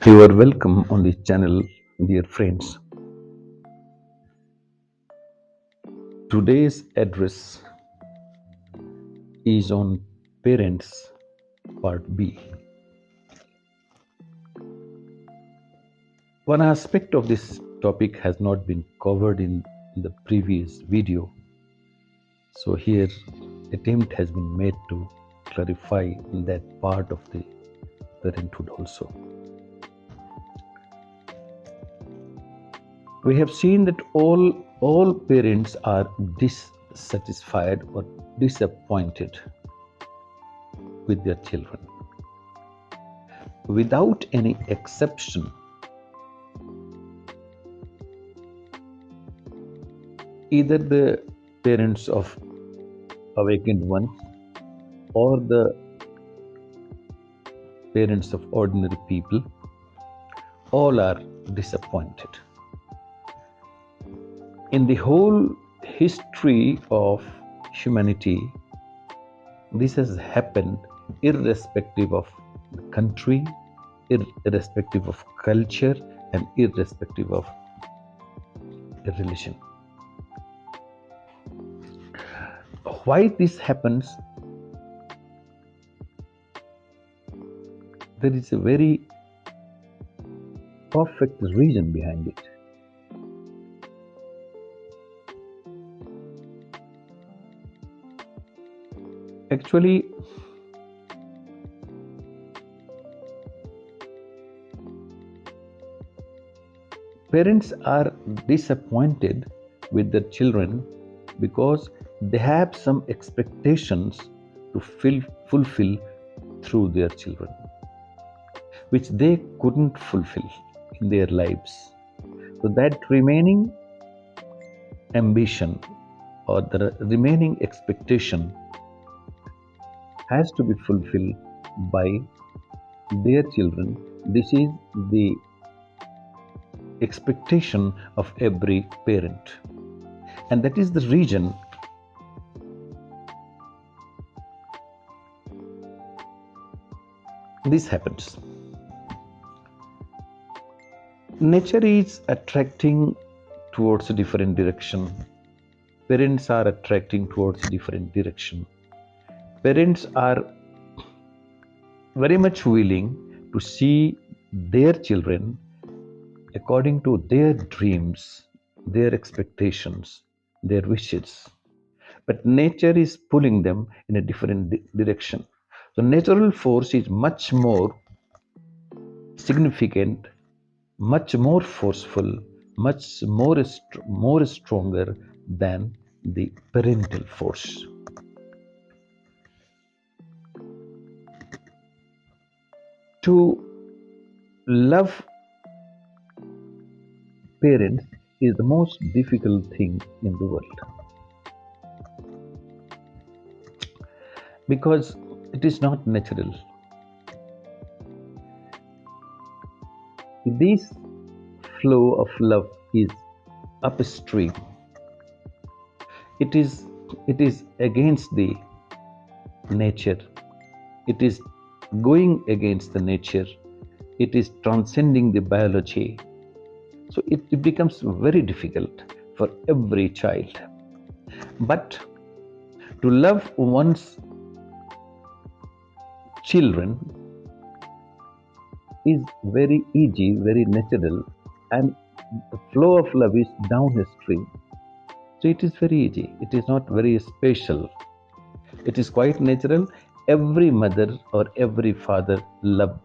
You are welcome on this channel, dear friends. Today's address is on Parents Part B. One aspect of this topic has not been covered in the previous video, so here attempt has been made to clarify that part of the parenthood also. We have seen that all parents are dissatisfied or disappointed with their children. Without any exception, either the parents of awakened ones or the parents of ordinary people, all are disappointed. In the whole history of humanity, this has happened irrespective of the country, irrespective of culture, and irrespective of religion. Why this happens? There is a very perfect reason behind it. Actually, parents are disappointed with their children because they have some expectations to fulfill through their children, which they couldn't fulfill in their lives. So that remaining ambition or the remaining expectation has to be fulfilled by their children. This is the expectation of every parent, and that is the reason this happens. Nature is attracting towards a different direction. Parents are attracting towards a different direction. Parents are very much willing to see their children according to their dreams, their expectations, their wishes. But nature is pulling them in a different direction. So natural force is much more significant, much more forceful, much more stronger than the parental force. To love parents is the most difficult thing in the world because it is not natural. This flow of love is upstream. It is against the nature. It is going against the nature. It is transcending the biology. So it becomes very difficult for every child. But to love one's children is very easy, very natural, and the flow of love is downstream. So it is very easy. It is not very special. It is quite natural. Every mother or every father loves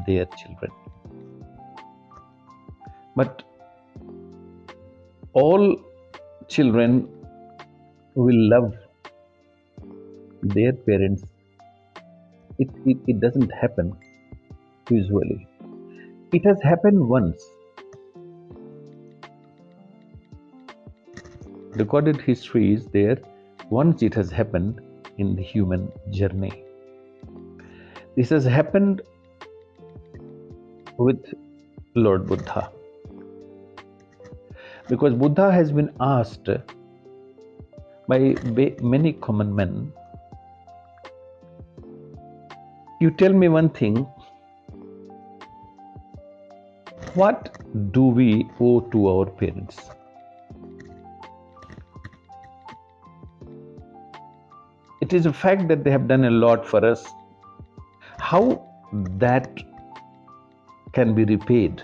their children. But all children will love their parents. It doesn't happen usually. It has happened once. Recorded history is there. Once it has happened in the human journey. This has happened with Lord Buddha. Because Buddha has been asked by many common men, you tell me one thing, What do we owe to our parents? It is a fact that they have done a lot for us. How that can be repaid?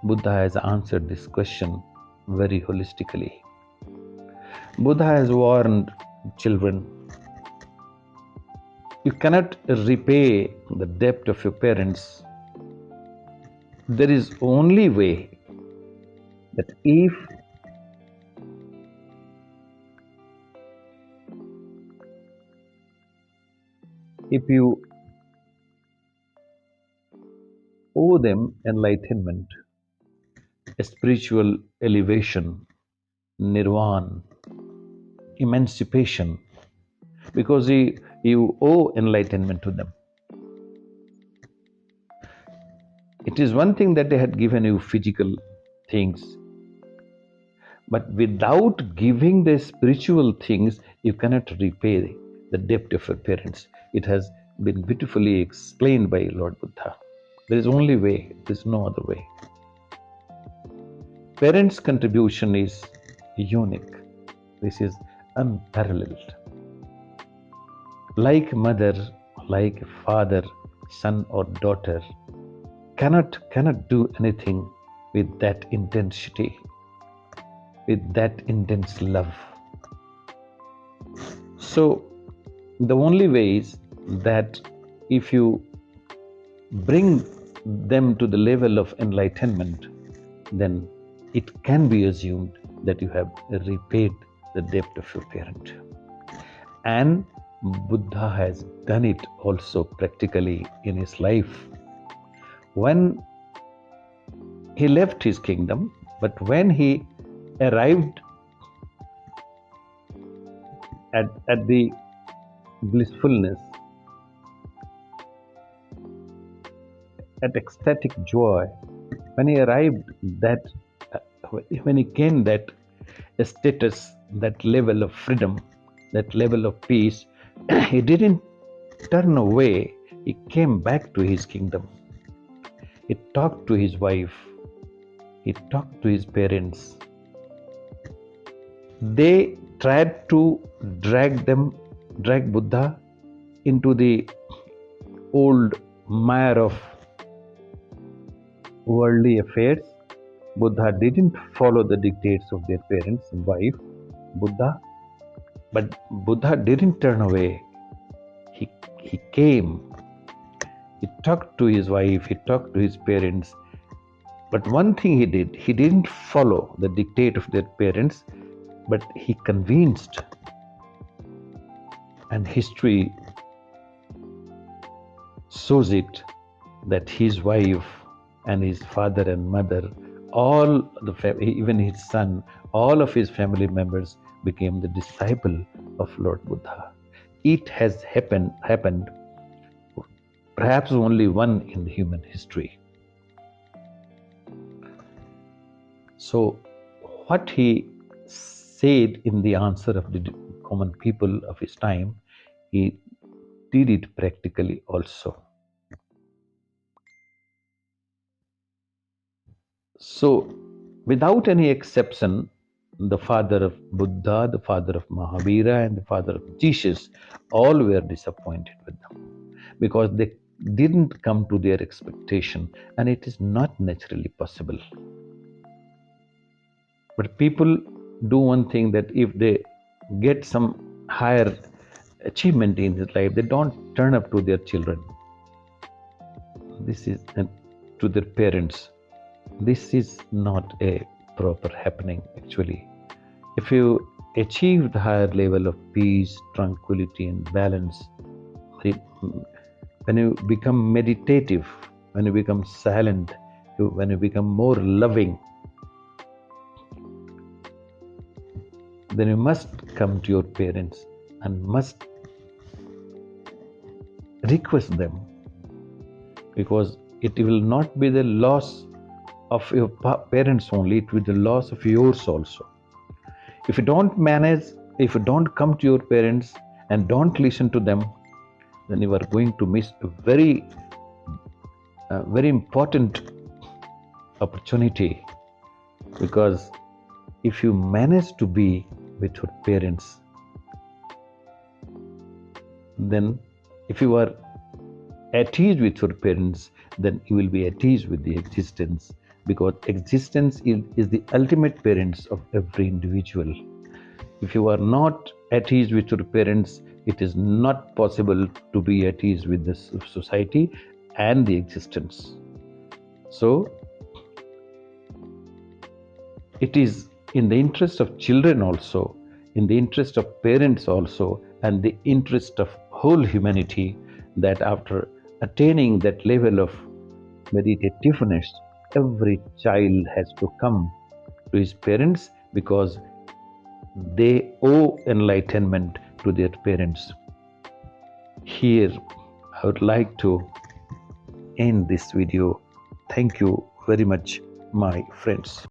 Buddha has answered this question very holistically. Buddha has warned children, you cannot repay the debt of your parents. There is only way that if you owe them enlightenment, a spiritual elevation, nirvana, emancipation, because you owe enlightenment to them. It is one thing that they had given you physical things, but without giving the spiritual things, you cannot repay the debt of your parents. It has been beautifully explained by Lord Buddha. There is only way, there is no other way. Parents' contribution is unique. This is unparalleled. Like mother, like father, son or daughter, cannot do anything with that intensity, with that intense love. So the only way is that if you bring them to the level of enlightenment, then it can be assumed that you have repaid the debt of your parent. And Buddha has done it also practically in his life. When he left his kingdom, but when he arrived at the blissfulness, at ecstatic joy, when he arrived that, when he gained that status, that level of freedom, that level of peace, he didn't turn away. He came back to his kingdom. He talked to his wife. He talked to his parents. They tried to drag Buddha into the old mire of worldly affairs. Buddha didn't follow the dictates of their parents and wife, but Buddha didn't turn away. He came. He talked to his wife, he talked to his parents. But one thing he did, he didn't follow the dictate of their parents, but he convinced. And history shows it that his wife and his father and mother, even his son, all of his family members became the disciple of Lord Buddha. It has happened perhaps only one in human history. So what he said in the answer of the common people of his time, he did it practically also. So without any exception, the father of Buddha, the father of Mahavira, and the father of Jesus all were disappointed with them because they didn't come to their expectation, and it is not naturally possible. But people do one thing, that if they get some higher achievement in their life, they don't turn up to their children. This is to their parents. This is not a proper happening actually. If you achieve the higher level of peace, tranquility, and balance, when you become meditative, when you become silent, when you become more loving, then you must come to your parents and must request them, because it will not be the loss of your parents only, it will be the loss of yours also. If you don't manage, if you don't come to your parents and don't listen to them, then you are going to miss a very a very important opportunity, because if you manage to be with your parents, then if you are at ease with your parents, then you will be at ease with the existence, because existence is the ultimate parents of every individual. If you are not at ease with your parents, it is not possible to be at ease with the society and the existence. So it is in the interest of children also, in the interest of parents also, and the interest of whole humanity, that after attaining that level of meditativeness, every child has to come to his parents, because they owe enlightenment to their parents. Here, I would like to end this video. Thank you very much, my friends.